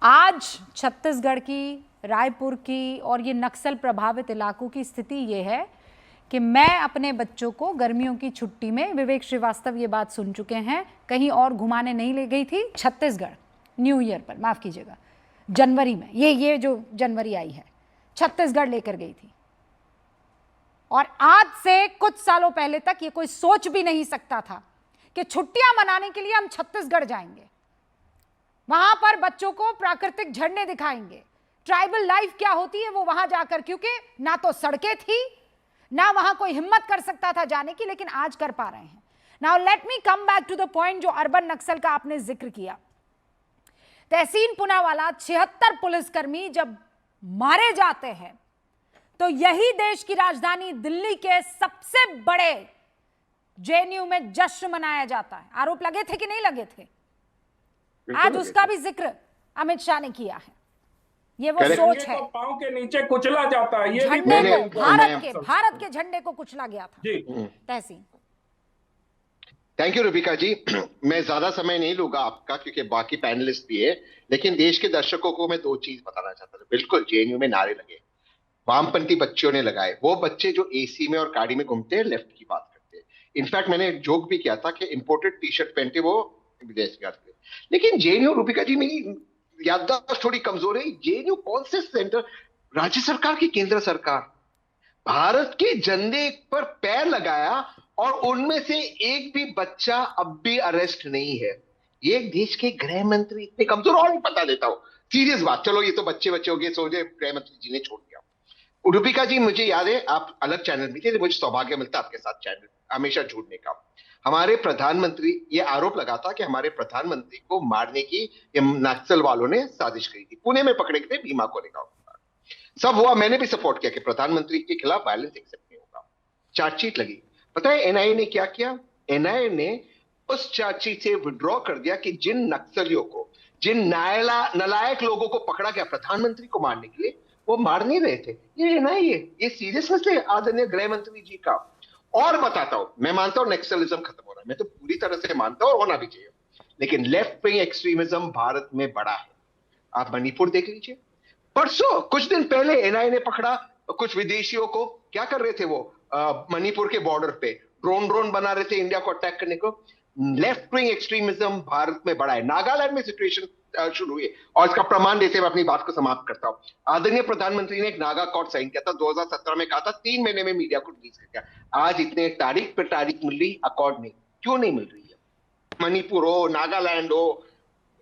आज छत्तीसगढ़ की, रायपुर की और ये नक्सल प्रभावित इलाकों की स्थिति ये है कि मैं अपने बच्चों को गर्मियों की छुट्टी में, विवेक श्रीवास्तव ये बात सुन चुके हैं, कहीं और घुमाने नहीं ले गई थी, छत्तीसगढ़ न्यू ईयर पर, माफ कीजिएगा जनवरी में, ये जो जनवरी आई है, छत्तीसगढ़ लेकर गई थी। और आज से कुछ सालों पहले तक ये कोई सोच भी नहीं सकता था कि छुट्टियां मनाने के लिए हम छत्तीसगढ़ जाएंगे, वहां पर बच्चों को प्राकृतिक झरने दिखाएंगे, ट्राइबल लाइफ क्या होती है वो वहां जाकर, क्योंकि ना तो सड़कें थी, ना वहां कोई हिम्मत कर सकता था जाने की, लेकिन आज कर पा रहे हैं। Now let me come back to the point जो अर्बन नक्सल का आपने जिक्र किया। तहसीन पुनावाला 76 पुलिसकर्मी जब मारे जाते हैं तो यही देश की राजधानी दिल्ली के सबसे बड़े जेएनयू में जश्न मनाया जाता है। आरोप लगे थे कि नहीं लगे थे? आज उसका भी जिक्र अमित शाह ने किया है। ये वो सोच है, पांव के नीचे कुचला जाता है, ये झंडे को, भारत के झंडे को कुचला गया था। तहसीन, थैंक यू रूबिका जी। मैं ज्यादा समय नहीं लूंगा आपका क्योंकि बाकी पैनलिस्ट भी है, लेकिन देश के दर्शकों को मैं 2 चीज बताना चाहता था। बिल्कुल जेएनयू में नारे लगे, वामपंथी बच्चों ने लगाए, वो बच्चे जो एसी में और गाड़ी में घूमते हैं, लेफ्ट की बात करते हैं। इनफैक्ट मैंने जोक भी किया था कि इंपोर्टेड टी शर्ट पहनते वो विदेश गए। लेकिन जेएनयू, रूबिका जी मेरी याददाश्त थोड़ी कमजोर है, जेएनयू कौन से सेंटर, राज्य सरकार की केंद्र सरकार, भारत के झंडे पर पैर लगाया और उनमें से एक भी बच्चा अब भी अरेस्ट नहीं है। ये देश के गृह मंत्री इतने कमजोर। और बता देता हूं सीरियस बात, चलो ये तो बच्चे हो गए, सोचे गृह मंत्री जी ने छोड़ दिया। रूबिका जी मुझे याद है आप अलग चैनल में थे, मुझे सौभाग्य मिलता आपके साथ चैनल हमेशा जुड़ने का। हमारे प्रधानमंत्री, ये आरोप लगा था कि हमारे प्रधानमंत्री को मारने की नक्सल वालों ने साजिश करी थी, पुणे में पकड़े गए थे भीमा कोरेगांव। सब हुआ, मैंने भी सपोर्ट किया कि प्रधानमंत्री के खिलाफ वायलेंस एक्सेप्ट नहीं होगा। चार्जशीट लगी, पता है एनआईए ने क्या किया? एनआईए ने उस चार्जशीट से विड्रॉ कर दिया कि जिन नक्सलियों को, जिन नालायक लोगों को पकड़ा गया प्रधानमंत्री को मारने के लिए, वो मार नहीं रहे थे। ये एनआईए, ये सीरियसनेस है आदरणीय गृह मंत्री जी का। और बताता हूं, मैं मानता हूं नक्सलिज्म खत्म हो रहा है, मैं तो पूरी तरह से मानता हूं और होना भी चाहिए, लेकिन लेफ्ट विंग एक्सट्रीमिज्म भारत में बड़ा है। आप मणिपुर देख लीजिए, परसों कुछ दिन पहले एनआईए ने पकड़ा कुछ विदेशियों को, क्या कर रहे थे वो मणिपुर के बॉर्डर पे ड्रोन बना रहे थे इंडिया को अटैक करने को। लेफ्ट विंग एक्सट्रीमिज्म भारत में बड़ा है। नागालैंड में सिचुएशन शुरू हुई और इसका प्रमाण देते हुए अपनी बात को समाप्त करता हूं। आदरणीय प्रधानमंत्री ने एक नागा अकॉर्ड साइन किया था 2017 में, कहा था 3 महीने में मीडिया को रिलीज कर दिया। आज इतने तारीख पे तारीख मिल रही, अकॉर्ड नहीं, क्यों नहीं मिल रही है? मणिपुर हो, नागालैंड हो,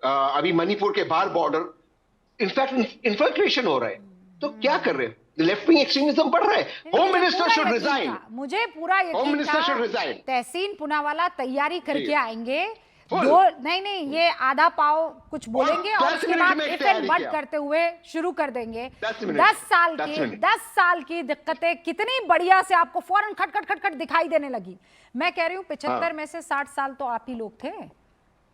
अभी मणिपुर के बाहर बॉर्डर इनफैक्ट इन्फिल्ट्रेशन हो रहा है, तो क्या कर रहे हैं? लेफ्ट विंग एक्सट्रीमिज्म बढ़ रहा है। होम मिनिस्टर शुड रिजाइन, मुझे पूरा यकीन था तहसीन पुनावाला तैयारी करके आएंगे। नहीं, ये आधा पाव कुछ बोलेंगे और उसके बाद इफ एंड बट करते हुए शुरू कर देंगे। 10 साल की दिक्कतें कितनी बढ़िया से आपको फौरन खट दिखाई देने लगी। मैं कह रही हूँ 75 में से 60 साल तो आप ही लोग थे,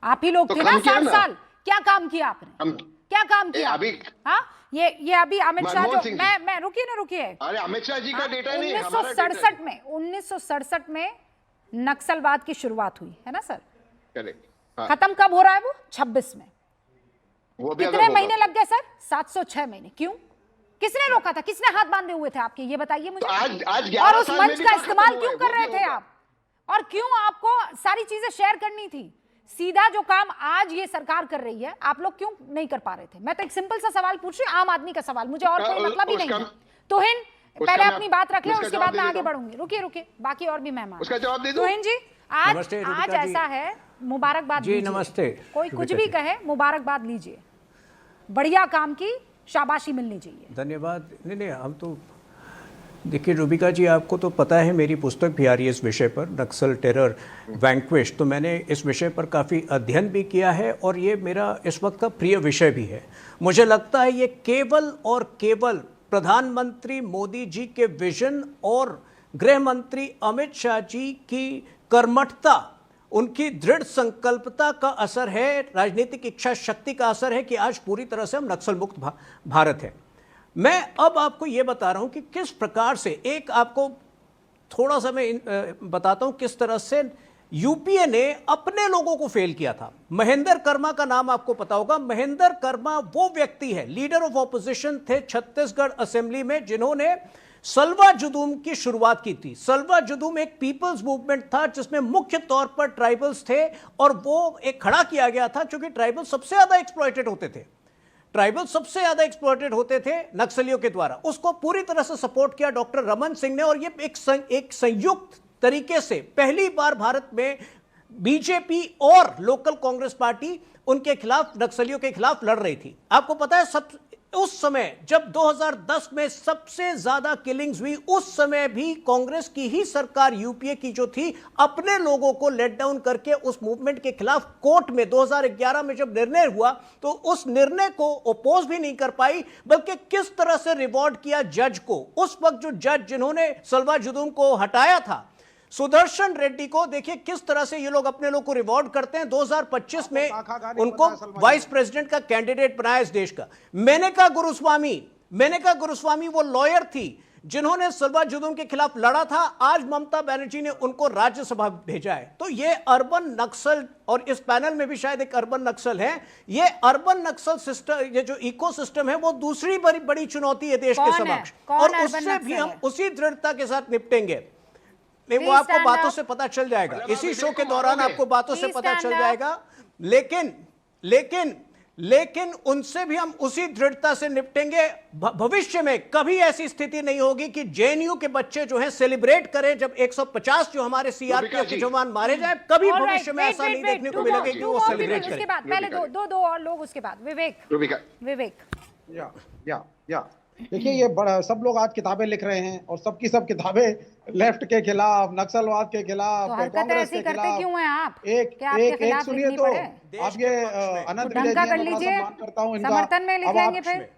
आप ही लोग थे ना 60 साल। क्या काम किया आपने? क्या काम किया अभी? हाँ, ये अभी अमित शाह जो, मैं रुकिए, अरे अमित शाह जी का डेटा नहीं, 1967 में नक्सलवाद की शुरुआत हुई है ना सर? हाँ। खत्म कब हो रहा है वो? 26 में। वो भी कितने महीने लग गए सर? 706 महीने। क्यों? किसने रोका था? किसने हाथ बांधे हुए थे आपके? ये बताइए मुझे। आज और उस मंच का इस्तेमाल क्यों कर रहे थे आप? और क्यों आपको सारी चीजें शेयर करनी थी? सीधा जो काम आज ये सरकार कर रही है, आप लोग क्यों नहीं कर पा रहे थे? मैं तो एक सिंपल सा सवाल पूछ रही हूँ, आम आदमी का सवाल, मुझे और कोई मतलब ही नहीं है। तुहिन पहले अपनी बात रख ले, उसके बाद मैं आगे बढ़ूंगी। रुकिए, बाकी और भी मेहमान। उसका जवाब दे दो। तुहिन जी, आज ऐसा है, मुबारकबाद जी, नमस्ते। कोई कुछ भी कहे, मुबारकबाद लीजिए, बढ़िया काम की शाबाशी मिलनी चाहिए। धन्यवाद। नहीं, हम तो देखिए रूबिका जी, आपको तो पता है मेरी पुस्तक भी आ रही है इस विषय पर, नक्सल टेरर वैंक्विश, तो मैंने इस विषय पर काफ़ी अध्ययन भी किया है और ये मेरा इस वक्त का प्रिय विषय भी है। मुझे लगता है ये केवल और केवल प्रधानमंत्री मोदी जी के विजन और गृह मंत्री अमित शाह जी की कर्मठता, उनकी दृढ़ संकल्पता का असर है, राजनीतिक इच्छा शक्ति का असर है कि आज पूरी तरह से हम नक्सल मुक्त भारत है। मैं अब आपको ये बता रहा हूं कि किस प्रकार से, एक आपको थोड़ा सा मैं बताता हूं किस तरह से यूपीए ने अपने लोगों को फेल किया था। महेंद्र कर्मा का नाम आपको पता होगा। महेंद्र कर्मा वो व्यक्ति है, लीडर ऑफ ऑपोजिशन थे छत्तीसगढ़ असेंबली में, जिन्होंने सलवा जुदूम की शुरुआत की थी। सलवा जुदूम एक पीपल्स मूवमेंट था जिसमें मुख्य तौर पर ट्राइबल्स थे, और वो एक खड़ा किया गया था क्योंकि ट्राइबल सबसे ज्यादा एक्सप्लॉइटेड होते थे। ट्राइबल सबसे ज्यादा एक्सप्लॉइटेड होते थे नक्सलियों के द्वारा। उसको पूरी तरह से सपोर्ट किया डॉक्टर रमन सिंह ने, और ये एक संयुक्त तरीके से पहली बार भारत में बीजेपी और लोकल कांग्रेस पार्टी उनके खिलाफ, नक्सलियों के खिलाफ लड़ रही थी। आपको पता है उस समय जब 2010 में सबसे ज्यादा किलिंग्स हुई, उस समय भी कांग्रेस की ही सरकार, यूपीए की जो थी, अपने लोगों को लेट डाउन करके उस मूवमेंट के खिलाफ कोर्ट में 2011 में जब निर्णय हुआ तो उस निर्णय को ओपोज भी नहीं कर पाई, बल्कि किस तरह से रिवॉर्ड किया जज को। उस वक्त जो जज जिन्होंने सलवा जुदूम को हटाया था, सुदर्शन रेड्डी को, देखिए किस तरह से ये लोग अपने लोग को रिवॉर्ड करते हैं। 2025 में उनको वाइस प्रेसिडेंट का कैंडिडेट बनाया इस देश का। मेनका गुरुस्वामी वो लॉयर थी जिन्होंने सलवा जुदूम के खिलाफ लड़ा था। आज ममता बनर्जी ने उनको राज्यसभा भेजा है। तो ये अर्बन नक्सल, और इस पैनल में भी शायद एक अर्बन नक्सल है, ये अर्बन नक्सल सिस्टम, ये जो इकोसिस्टम है, वो दूसरी बड़ी चुनौती है देश के समक्ष, और उससे भी हम उसी दृढ़ता के साथ निपटेंगे। नहीं, वो आपको बातों से पता चल जाएगा, इसी शो के दौरान आपको बातों से पता चल जाएगा। लेकिन उनसे भी हम उसी दृढ़ता से निपटेंगे। भविष्य में कभी ऐसी स्थिति नहीं होगी कि जेएनयू के बच्चे जो हैं सेलिब्रेट करें जब 150 जो हमारे सीआरपीएफ के जवान मारे जाए। कभी भविष्य में ऐसा नहीं देखने को मिलेगा कि वो सेलिब्रेट करें। उसके बाद पहले दो और लोग, उसके बाद विवेक। या देखिए, ये बड़ा सब लोग आज किताबें लिख रहे हैं, और सबकी सब किताबें लेफ्ट के खिलाफ, नक्सलवाद के खिलाफ, तो कांग्रेस के खिलाफ। क्यों हैं आप? एक सुनिए तो, आप ये अनंत विजय जी सम्मान करता हूँ इनका, समर्थन में लिख लेंगे फिर।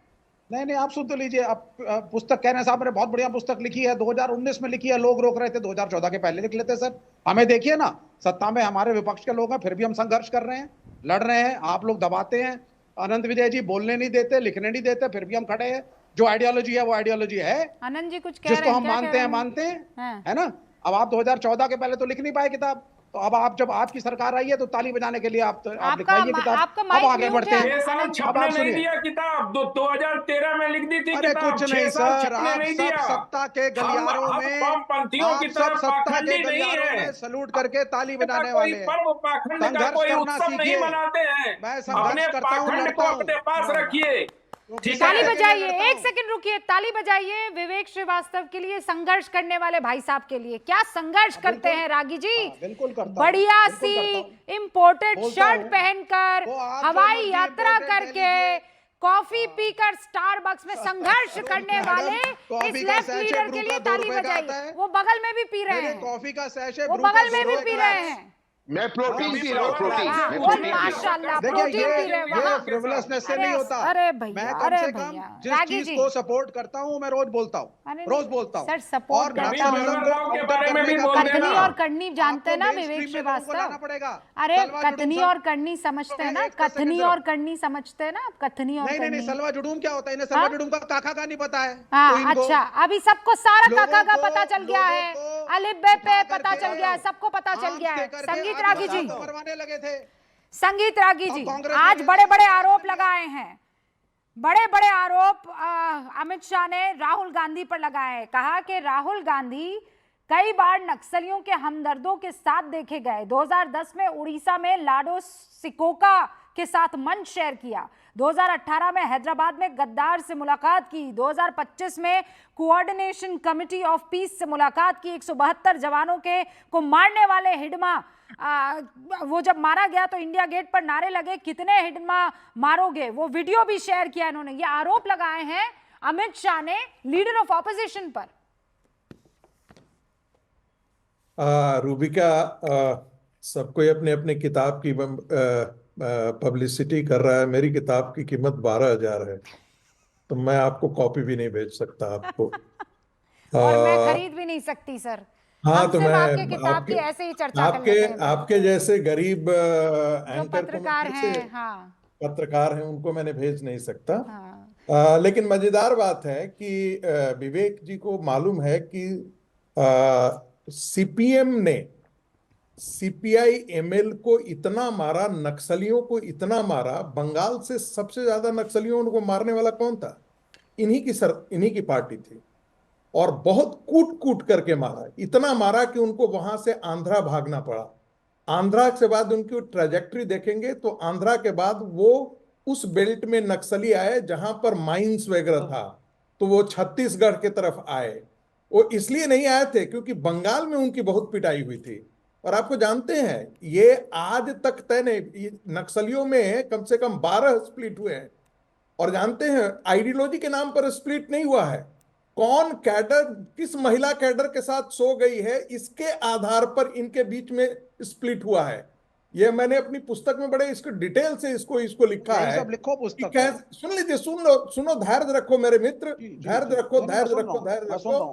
नहीं, आप सुन तो लीजिए। अब पुस्तक कहने साहब ने बहुत बढ़िया पुस्तक लिखी है, 2019 में लिखी है। लोग रोक रहे थे 2014 के पहले लिख लेते सर। हमें देखिए ना, सत्ता में हमारे विपक्ष के लोग हैं, फिर भी हम संघर्ष कर रहे हैं, लड़ रहे हैं। आप लोग दबाते हैं। अनंत विजय जी बोलने नहीं देते, लिखने नहीं देते, फिर भी हम खड़े हैं। जो आइडियोलॉजी है वो आइडियोलॉजी है। आनंद जी कुछ कह जिसको रहे हैं, हम मानते हैं, है ना। अब आप 2014 के पहले तो लिख नहीं पाए किताब, तो अब आप जब आज की सरकार आई है तो ताली बजाने के लिए आप लिखवाइए किताब। अब आगे बढ़ते हैं। अब आप सुनिए, दिया किताब 2013 में लिख दी थी। अरे कुछ नहीं सर, आप सब सत्ता के गलियारों में, आप सब सत्ता के गलियारों में सलूट करके ताली बजाने वाले हैं। संघर्ष करना सीखिए। मैं संघर्ष करता हूँ, लड़ता हूँ। अपने पास रखिए। ताली बजाइए, एक सेकंड रुकिए, ताली बजाइए विवेक श्रीवास्तव के लिए, संघर्ष करने वाले भाई साहब के लिए। क्या संघर्ष करते हैं रागी जी? बिल्कुल करता हूं, बढ़िया सी इंपोर्टेड शर्ट पहनकर, हवाई यात्रा करके, कॉफी पीकर स्टारबक्स में संघर्ष करने वाले इस लेफ्ट लीडर के लिए ताली बजाइए। वो बगल में भी पी रहे हैं, कॉफी का सैशे वो बगल में भी पी रहे हैं। मैं प्रोटीन पी रहा हूँ, माशाल्लाह, प्रोटीन पी रहे हैं। ये फ्रिवलसनेस से नहीं होता। अरे भैया, मैं कम से कम जिस चीज को सपोर्ट करता हूँ मैं रोज बोलता हूँ, सर सपोर्ट करता हूँ। कथनी और करनी जानते हैं ना विवेक श्रीवास्तव? अरे कथनी और करनी समझते हैं ना? कथनी और करनी समझते हैं ना आप? कथनी और नहीं, सलवा जुडूम क्या होता है? इन्हें सलवा जुडूम का काका का नहीं पता है। अच्छा, अभी सबको सारा काका का पता चल गया है, अलिब्बे पे पता चल गया है, सबको पता चल गया है। संगीत रागी जी, संगीत रागी जी, आज बड़े बड़े आरोप लगाए हैं, बड़े बड़े आरोप अमित शाह ने राहुल गांधी पर लगाए हैं। कहा कि राहुल गांधी कई बार नक्सलियों के हमदर्दों के साथ देखे गए। 2010 में उड़ीसा में लाडो सिकोका के साथ मंच शेयर किया। 2018 में हैदराबाद में गद्दार से मुलाकात की। 2025 में कोऑर्डिनेशन कमिटी ऑफ पीस से मुलाकात की। 172 जवानों को मारने वाले हिडमा, वो जब मारा गया तो इंडिया गेट पर नारे लगे, कितने हिडमा मारोगे, वो वीडियो भी शेयर किया इन्होंने। ये आरोप लगाए हैं अमित शाह ने लीडर ऑफ ऑपोजिशन पर। रूबिका, सबको अपने अपने किताब की पब्लिसिटी कर रहा है। मेरी किताब की कीमत 12,000 है, तो मैं आपको कॉपी भी नहीं भेज सकता आपको। और मैं खरीद भी नहीं सकती सर। हाँ, तो मैं आपके किताब की ऐसे ही चर्चा कर लेते हैं। आपके जैसे गरीब एंकर पत्रकार हैं, हाँ, पत्रकार हैं, उनको मैंने भेज नहीं सकता। हाँ। लेकिन मजेदार बात है कि विवेक जी को मालूम है कि सीपीएम ने सीपीआई एमएल को इतना मारा, नक्सलियों को इतना मारा, बंगाल से सबसे ज्यादा नक्सलियों को मारने वाला कौन था? इन्हीं की पार्टी थी। और बहुत कूट कूट करके मारा, इतना मारा कि उनको वहां से आंध्रा भागना पड़ा। आंध्रा के बाद उनकी ट्रेजेक्टरी देखेंगे तो आंध्रा के बाद वो उस बेल्ट में नक्सली आए जहां पर माइंस वगैरह था, तो वो छत्तीसगढ़ के तरफ आए। वो इसलिए नहीं आए थे क्योंकि बंगाल में उनकी बहुत पिटाई हुई थी। और आपको जानते हैं, ये आज तक तय नहीं, नक्सलियों में कम से कम 12 स्प्लिट हुए हैं। और जानते हैं, आइडियोलॉजी के नाम पर स्प्लिट नहीं हुआ है, कौन कैडर किस महिला कैडर के साथ सो गई है इसके आधार पर इनके बीच में स्प्लिट हुआ है। ये मैंने अपनी पुस्तक में बड़े इसको डिटेल से इसको लिखा यही है सब लिखो कि पुस्तक में। कैसे। सुन लीजिए, सुन लो, सुनो, धैर्य रखो मेरे मित्र, जी, जी, धैर्य जी। रखो, नहीं, मैं धैर्य सुन रहा रखो, हूँ, धैर्य मैं सुन रहा रखो। हूँ।